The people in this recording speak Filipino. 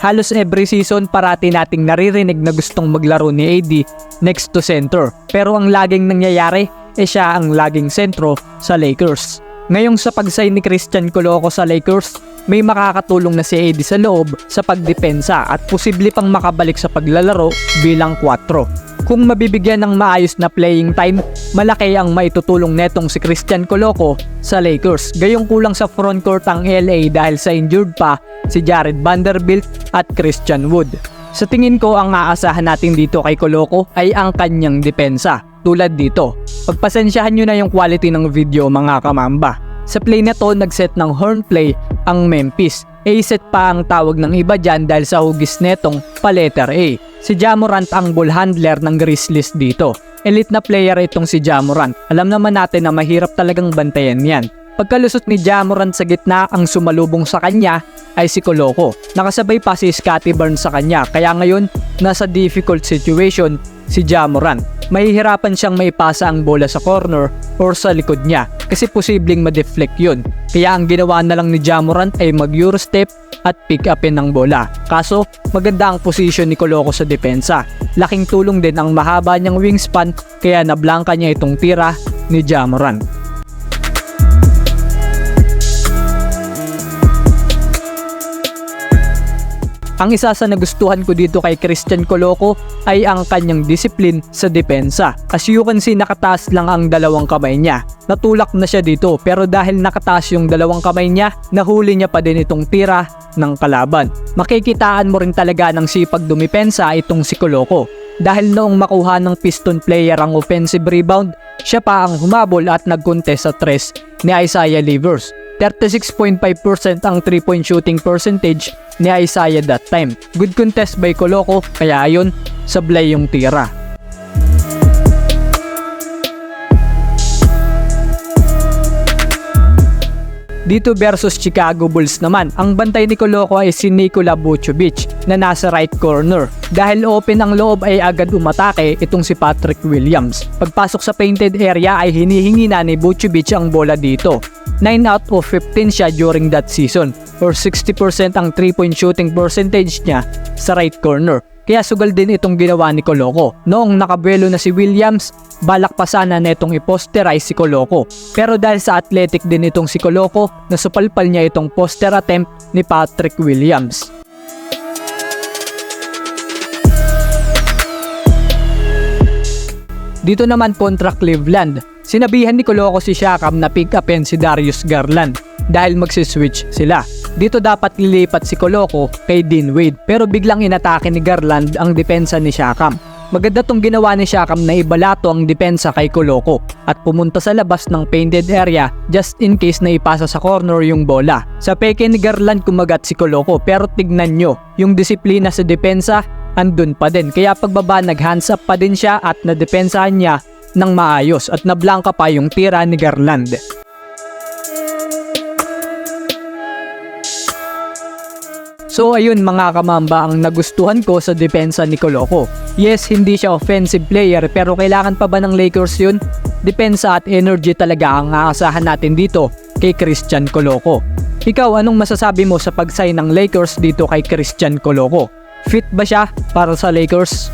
Halos every season parati nating naririnig na gustong maglaro ni AD next to center. Pero ang laging nangyayari siya ang laging sentro sa Lakers. Ngayong sa pag-sign ni Christian Coloco sa Lakers, may makakatulong na si AD sa loob sa pagdepensa at posible pang makabalik sa paglalaro bilang 4. Kung mabibigyan ng maayos na playing time, malaki ang maitutulong netong si Christian Coloco sa Lakers. Gayong kulang sa frontcourt ang LA dahil sa injured pa si Jared Vanderbilt at Christian Wood. Sa tingin ko ang aasahan natin dito kay Coloco ay ang kanyang depensa. Tulad dito, pagpasensyahan nyo na yung quality ng video mga kamamba. Sa play na to, nagset ng horn play ang Memphis. A-set pa ang tawag ng iba dyan dahil sa hugis netong pa-letter A. Si Ja Morant ang ball handler ng Grizzlies dito. Elite na player itong si Ja Morant. Alam naman natin na mahirap talagang bantayan yan. Pagkalusot ni Ja Morant sa gitna, ang sumalubong sa kanya ay si Coloco. Nakasabay pa si Scottie Barnes sa kanya, kaya ngayon nasa difficult situation si Ja Morant. Mahihirapan siyang maipasa ang bola sa corner or sa likod niya kasi posibleng ma-deflect yun. Kaya ang ginawa na lang ni Ja Morant ay mag-Eurostep at pick upin ng bola. Kaso maganda ang position ni Coloco sa depensa. Laking tulong din ang mahaba niyang wingspan kaya nablangka niya itong tira ni Ja Morant. Ang isa sa nagustuhan ko dito kay Christian Coloco ay ang kanyang discipline sa depensa. As you can see, nakataas lang ang dalawang kamay niya. Natulak na siya dito pero dahil nakataas yung dalawang kamay niya, nahuli niya pa din itong tira ng kalaban. Makikitaan mo rin talaga ng sipag dumipensa itong si Coloco. Dahil noong makuha ng Piston player ang offensive rebound, siya pa ang humabol at nag-contest sa tres ni Isaiah Livers. 36.5% ang 3-point shooting percentage ni Isaiah that time. Good contest by Coloco, kaya ayun, sablay yung tira. Dito versus Chicago Bulls naman, ang bantay ni Coloco ay si Nikola Vucevic na nasa right corner. Dahil open ang loob ay agad umatake itong si Patrick Williams. Pagpasok sa painted area ay hinihingi na ni Vucevic ang bola dito. 9 out of 15 siya during that season or 60% ang 3-point shooting percentage niya sa right corner. Kaya sugal din itong ginawa ni Coloco. Noong nakabuelo na si Williams, balak pa sana netong i-posterize si Coloco. Pero dahil sa athletic din itong si Coloco, nasupalpal niya itong poster attempt ni Patrick Williams. Dito naman kontra Cleveland, sinabihan ni Coloco si Siakam na pick upin si Darius Garland dahil magsiswitch sila. Dito dapat lilipat si Coloco kay Dean Wade pero biglang inatake ni Garland ang depensa ni Siakam. Maganda tong ginawa ni Siakam na ibalato ang depensa kay Coloco at pumunta sa labas ng painted area just in case na ipasa sa corner yung bola. Sa peke ni Garland kumagat si Coloco pero tignan nyo, yung disiplina sa depensa andun pa din. Kaya pagbaba nag-hands up pa din siya at nadepensahan niya ng maayos at nablangka pa yung tira ni Garland. So ayun mga kamamba ang nagustuhan ko sa depensa ni Coloco. Yes, hindi siya offensive player pero kailangan pa ba ng Lakers yun? Depensa at energy talaga ang aasahan natin dito kay Christian Coloco. Ikaw, anong masasabi mo sa pag-sign ng Lakers dito kay Christian Coloco? Fit ba siya para sa Lakers?